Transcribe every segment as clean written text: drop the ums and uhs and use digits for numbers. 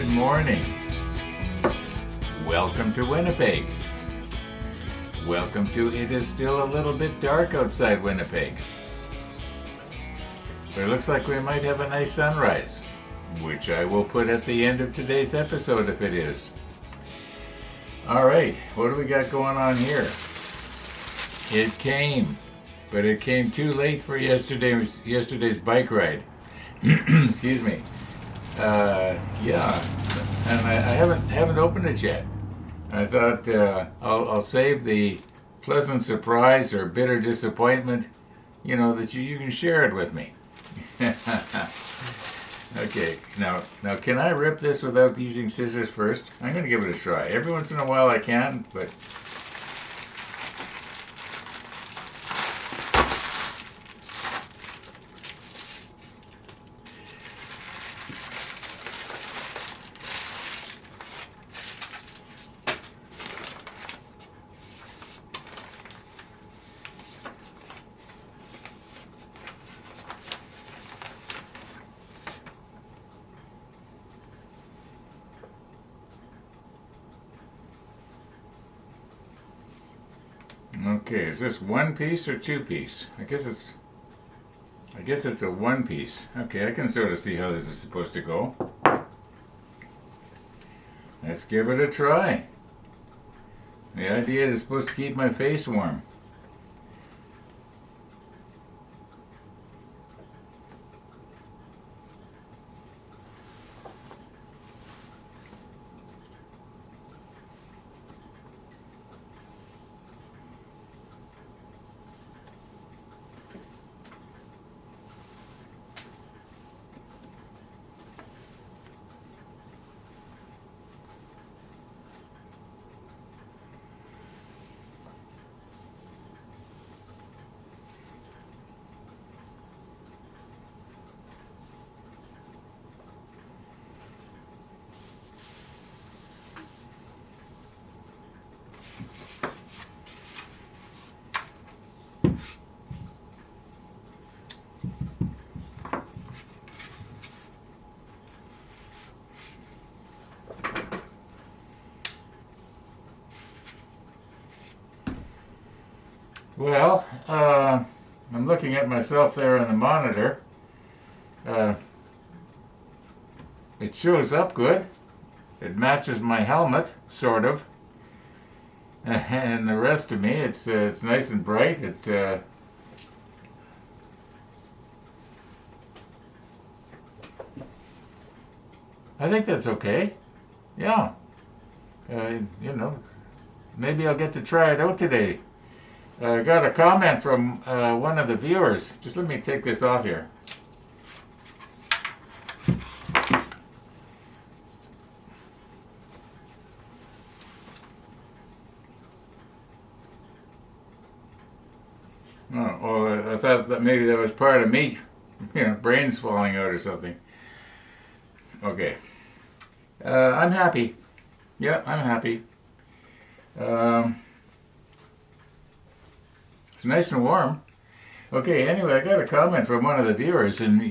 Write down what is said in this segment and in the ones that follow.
Good morning. Welcome to Winnipeg. Welcome to It Is Still a Little Bit Dark Outside Winnipeg. But it looks like we might have a nice sunrise, which I will put at the end of today's episode if it is. Alright, what do we got going on here? It came, but it came too late for yesterday's bike ride. Excuse me. Yeah, and I haven't opened it yet. I thought I'll save the pleasant surprise or bitter disappointment, that you can share it with me. Okay, now can I rip this without using scissors first? I'm going to give it a try. Every once in a while I can, but... Okay, is this one piece or two piece? I guess it's a one piece. Okay, I can sort of see how this is supposed to go. Let's give it a try. The idea is supposed to keep my face warm. Well, I'm looking at myself there on the monitor. It shows up good. It matches my helmet, sort of. And the rest of me, it's nice and bright. I think that's okay. Yeah. Maybe I'll get to try it out today. I got a comment from one of the viewers. Just let me take this off here. Oh, well, I thought that maybe that was part of me, brains falling out or something. Okay. I'm happy. Yeah, I'm happy. It's nice and warm. Okay, anyway, I got a comment from one of the viewers, and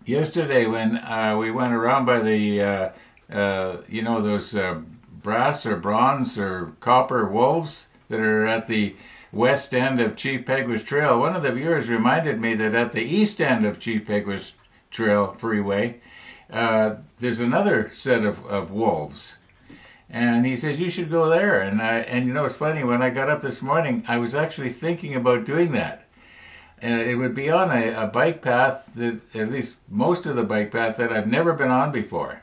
yesterday when we went around by the, those brass or bronze or copper wolves that are at the west end of Chief Peguis Trail, one of the viewers reminded me that at the east end of Chief Peguis Trail Freeway, there's another set of wolves. And he says, you should go there. And it's funny, when I got up this morning, I was actually thinking about doing that. And it would be on a bike path, that at least most of the bike path that I've never been on before.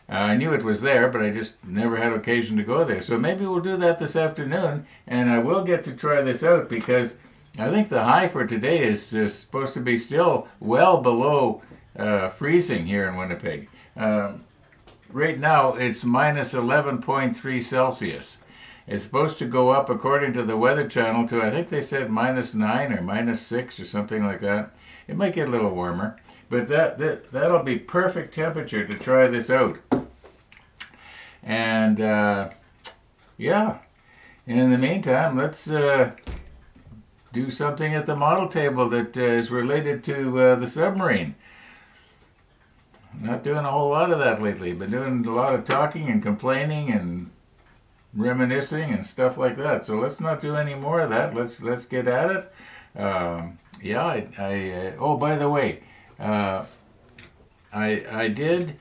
I knew it was there, but I just never had occasion to go there. So maybe we'll do that this afternoon, and I will get to try this out, because I think the high for today is supposed to be still well below freezing here in Winnipeg. Right now, it's minus 11.3 Celsius. It's supposed to go up, according to the Weather Channel, to, I think they said minus 9 or minus 6 or something like that. It might get a little warmer, but that'll be perfect temperature to try this out. And, yeah. And in the meantime, let's do something at the model table that is related to the submarine. not doing a whole lot of that lately. Been doing a lot of talking and complaining and reminiscing and stuff like that. So let's not do any more of that. Let's get at it. Yeah, oh, by the way, I did.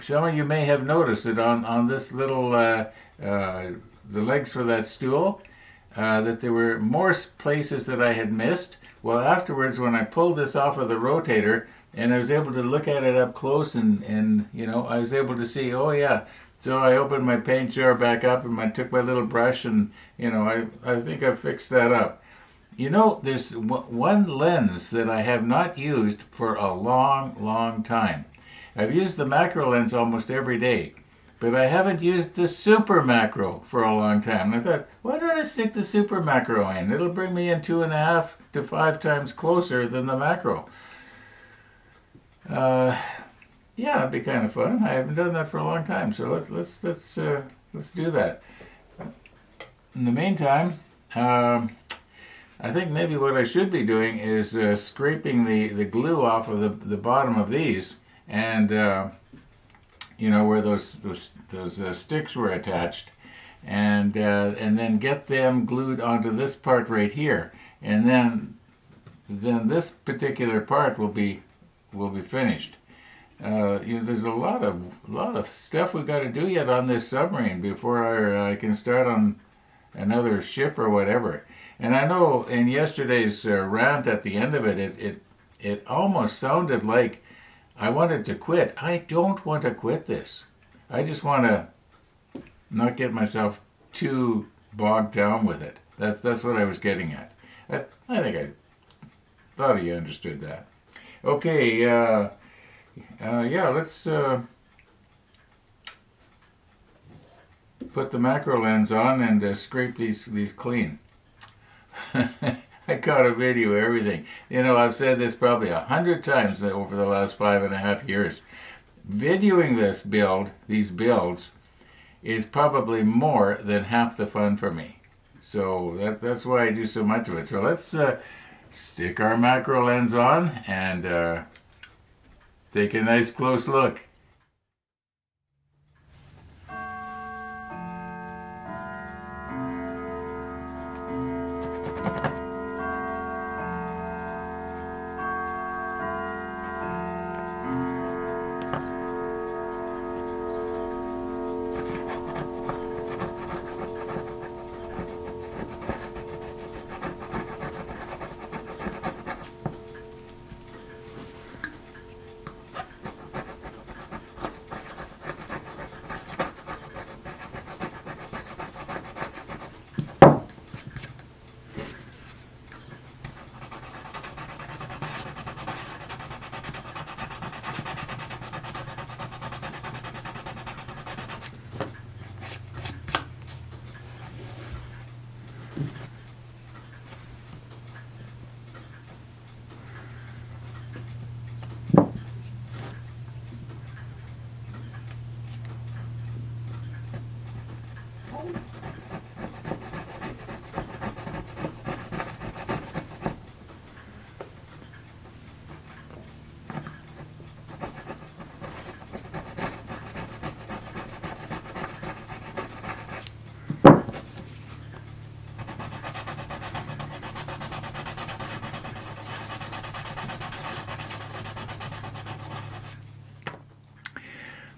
Some of you may have noticed it on this little the legs for that stool, that there were more places that I had missed. Well, afterwards, when I pulled this off of the rotator and I was able to look at it up close, and you know, I was able to see, oh yeah. So I opened my paint jar back up and I took my little brush, and you know, I think I fixed that up. You know, there's one lens that I have not used for a long time. I've used the macro lens almost every day, but I haven't used the super macro for a long time. And I thought, why don't I stick the super macro in? It'll bring me in 2.5 to 5 times closer than the macro. Yeah, it'd be kind of fun. I haven't done that for a long time, so let's do that. In the meantime, I think maybe what I should be doing is scraping the glue off of the bottom of these, and you know, where those sticks were attached, and then get them glued onto this part right here, and then this particular part will be finished. You know, there's a lot of stuff we got to do yet on this submarine before I can start on another ship or whatever. And I know in yesterday's rant at the end of it almost sounded like I wanted to quit. I don't want to quit this. I just want to not get myself too bogged down with it. That's what I was getting at. I think I thought you understood that. Okay, yeah, let's put the macro lens on and scrape these clean. I caught a video of everything. You know, I've said this probably 100 times over the last 5.5 years. Videoing these builds, is probably more than half the fun for me. So that's why I do so much of it. So let's stick our macro lens on and take a nice close look.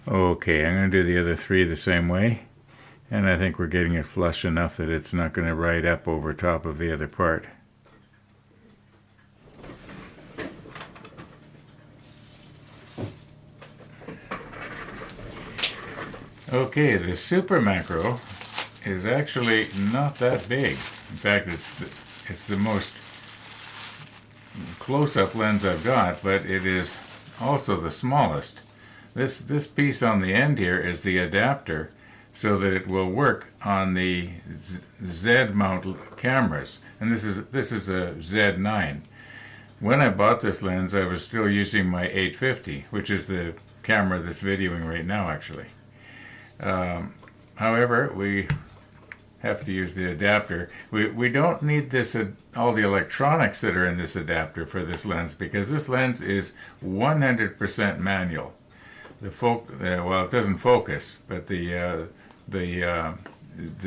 Okay, I'm going to do the other 3 the same way, and I think we're getting it flush enough that it's not going to ride up over top of the other part. Okay, the super macro is actually not that big. In fact, it's the most close-up lens I've got, but it is also the smallest. This piece on the end here is the adapter so that it will work on the Z mount cameras, and this is a Z9. When I bought this lens, I was still using my 850, which is the camera that's videoing right now, actually. However, we have to use the adapter. We don't need this all the electronics that are in this adapter for this lens, because this lens is 100% manual. Well, it doesn't focus, but the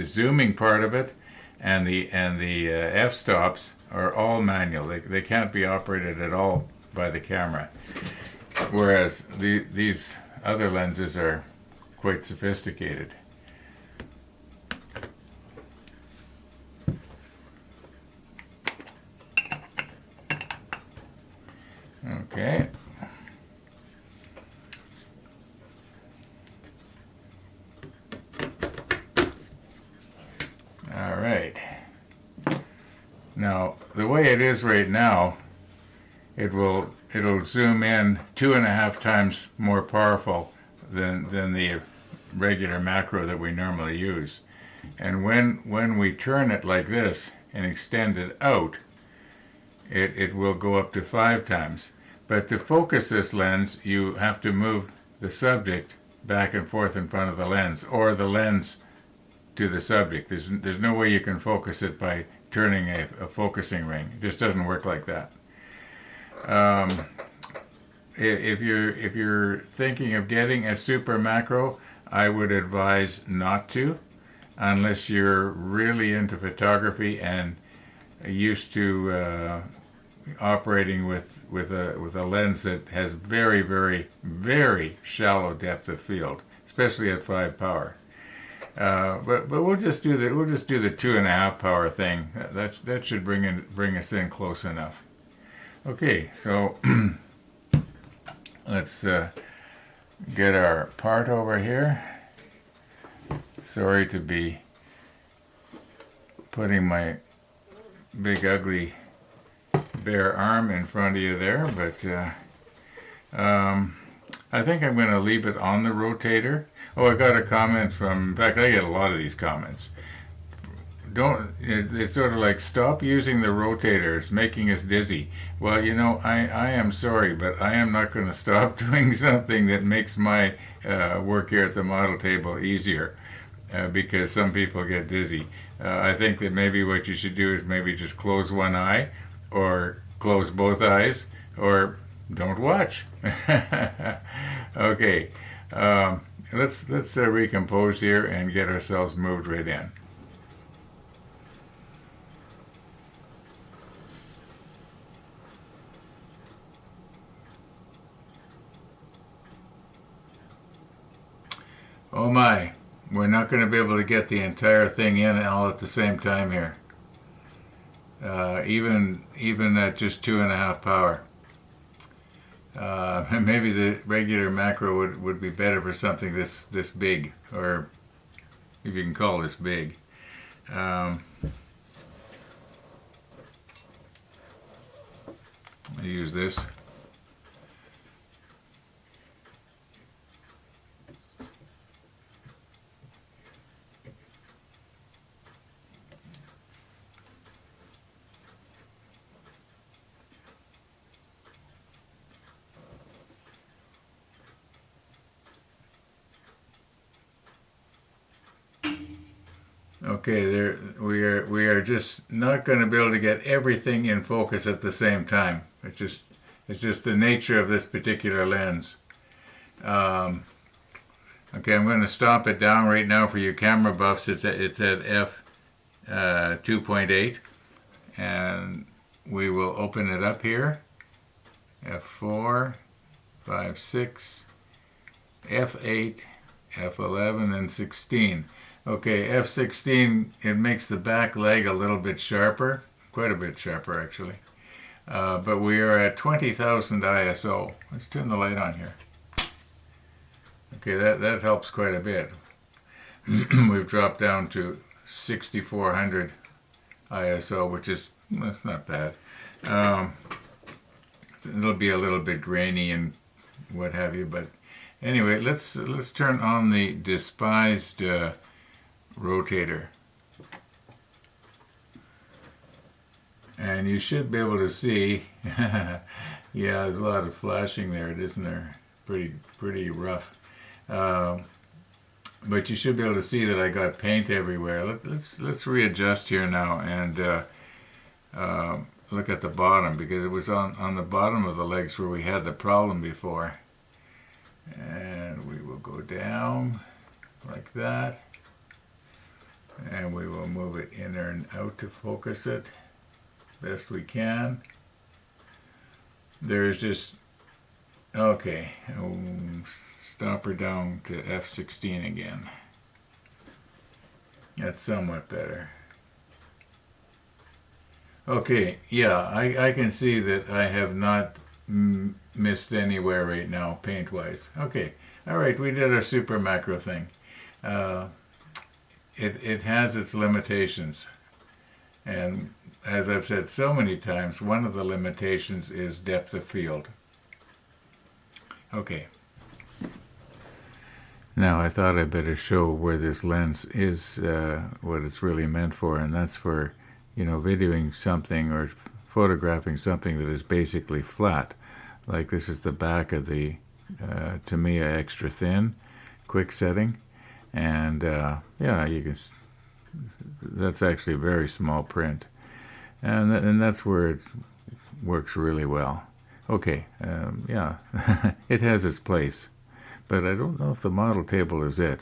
zooming part of it and the f-stops are all manual. They can't be operated at all by the camera, whereas these other lenses are quite sophisticated. Okay. All right. Now, the way it is right now, it'll zoom in 2.5 times more powerful than the regular macro that we normally use. And when we turn it like this and extend it out, it will go up to 5 times. But to focus this lens, you have to move the subject back and forth in front of the lens, or the lens to the subject. There's no way you can focus it by turning a focusing ring. It just doesn't work like that. If you're thinking of getting a super macro, I would advise not to, unless you're really into photography and used to operating with a lens that has very, very, very shallow depth of field, especially at 5 power. But we'll just do the 2.5 power thing. That should bring us in close enough. Okay, so let's get our part over here. Sorry to be putting my big ugly bare arm in front of you there, but I think I'm going to leave it on the rotator. Oh, I got a comment in fact, I get a lot of these comments. It's sort of like, stop using the rotator, it's making us dizzy. Well, I am sorry, but I am not going to stop doing something that makes my work here at the model table easier, because some people get dizzy. I think that maybe what you should do is maybe just close one eye, or close both eyes, or don't watch. Okay, let's recompose here and get ourselves moved right in. Oh my, we're not going to be able to get the entire thing in all at the same time here. Even at just 2.5 power. Maybe the regular macro would be better for something this big, or if you can call this big. I use this. Okay, we are just not going to be able to get everything in focus at the same time. It's just the nature of this particular lens. Okay, I'm going to stop it down right now for you camera buffs. It's at f 2.8, and we will open it up here. f4, 5, 6, f8, f11, and 16. Okay, f16, it makes the back leg a little bit sharper, quite a bit sharper actually. But we are at 20,000 ISO. Let's turn the light on here. Okay, that helps quite a bit. We've dropped down to 6,400 ISO, which is, that's not bad. It'll be a little bit grainy and what have you, but anyway, let's turn on the despised rotator, and you should be able to see. Yeah, there's a lot of flashing there, isn't there? Pretty rough. but you should be able to see that I got paint everywhere. Let's readjust here now and look at the bottom, because it was on the bottom of the legs where we had the problem before. And we will go down like that, and we will move it in and out to focus it best we can. There's just, okay, stop her down to F16 again. That's somewhat better. Okay, yeah, I can see that I have not missed anywhere right now paint-wise. Okay, all right, we did our super macro thing. It has its limitations, and as I've said so many times, one of the limitations is depth of field. Okay. Now I thought I'd better show where this lens is, what it's really meant for, and that's for, you know, videoing something or photographing something that is basically flat. Like this is the back of the Tamiya extra thin, quick setting, and yeah, you can. That's actually very small print, and that's where it works really well. Okay, yeah, it has its place, but I don't know if the model table is it.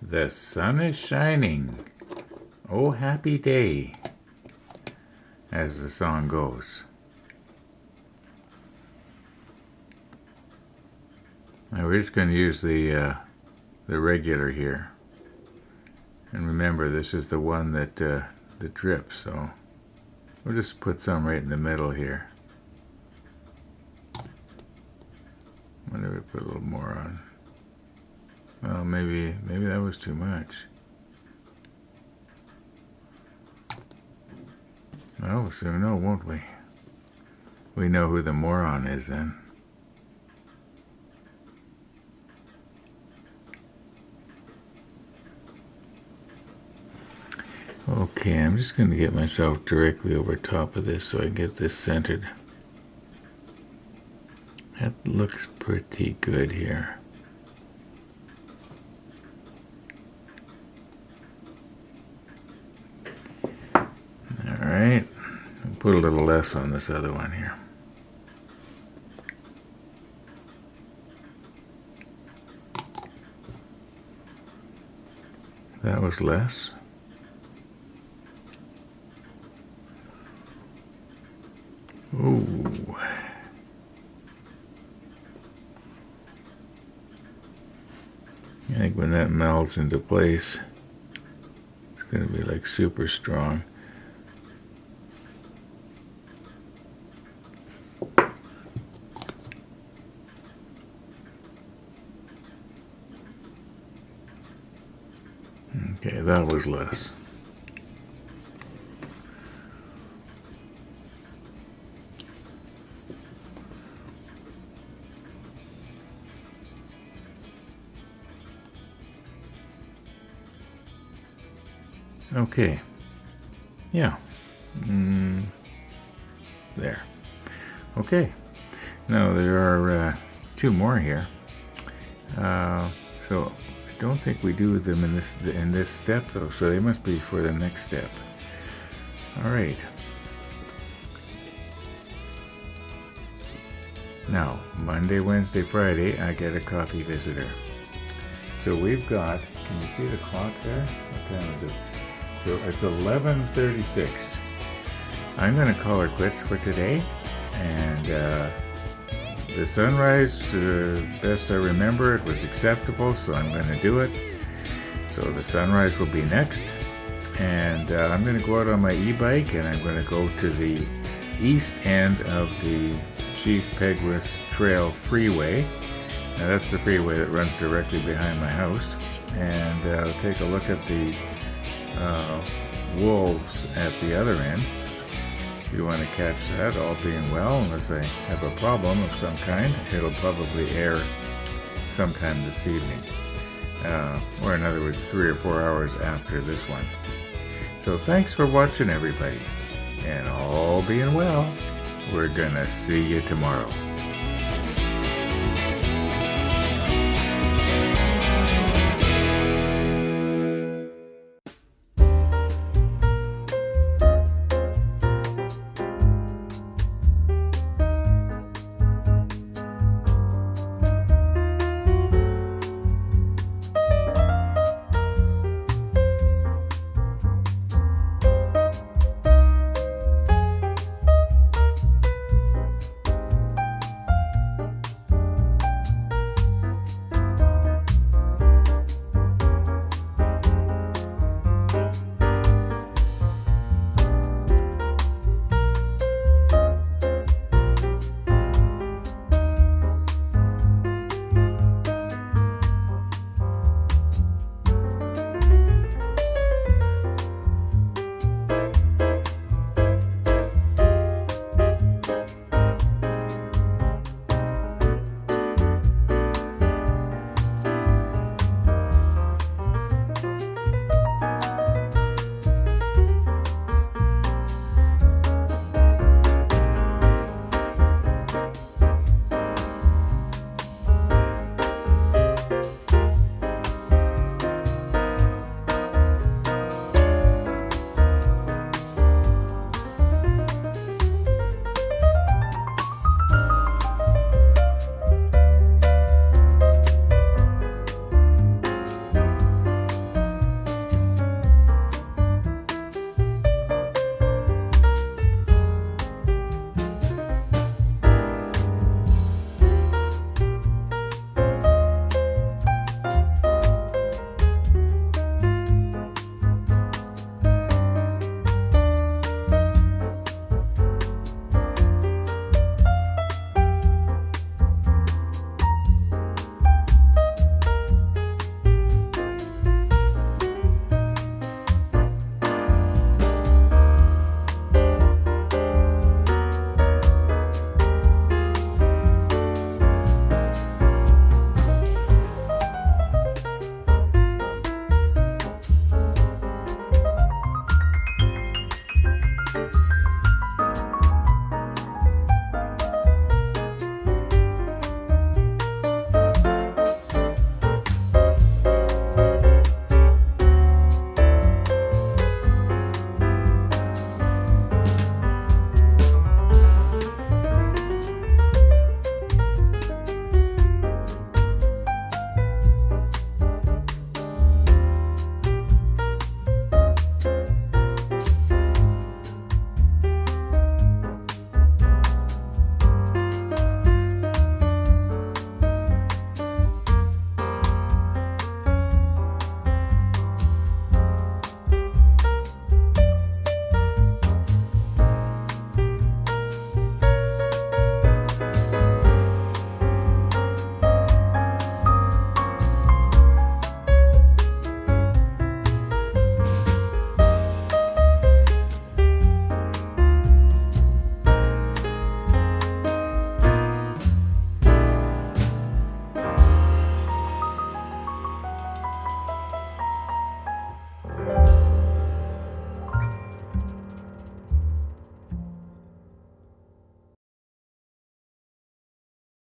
The sun is shining. Oh, happy day, as the song goes. Now we're just going to use the regular here, and remember this is the one that drips, so we'll just put some right in the middle here. Wonder if we put a little more on. Well, maybe that was too much. Well, we'll soon know, won't we? We know who the moron is then. Okay, I'm just going to get myself directly over top of this so I can get this centered. That looks pretty good here. Alright, I'll put a little less on this other one here. That was less. Ooh. I think when that melds into place, it's going to be like super strong. Okay, that was less. Okay, yeah, there. Okay, now there are two more here. So I don't think we do them in this step though, so they must be for the next step. All right. Now, Monday, Wednesday, Friday, I get a coffee visitor. So we've got, can you see the clock there? What time is it? So it's 11:36. I'm going to call her quits for today, and the sunrise, best I remember, it was acceptable, so I'm going to do it. So the sunrise will be next, and I'm going to go out on my e-bike, and I'm going to go to the east end of the Chief Peguis Trail Freeway. Now that's the freeway that runs directly behind my house, and I'll take a look at the wolves at the other end. If you want to catch that, all being well, unless I have a problem of some kind, it'll probably air sometime this evening, or in other words 3 or 4 hours after this one. So thanks for watching, everybody, and all being well, we're gonna see you tomorrow.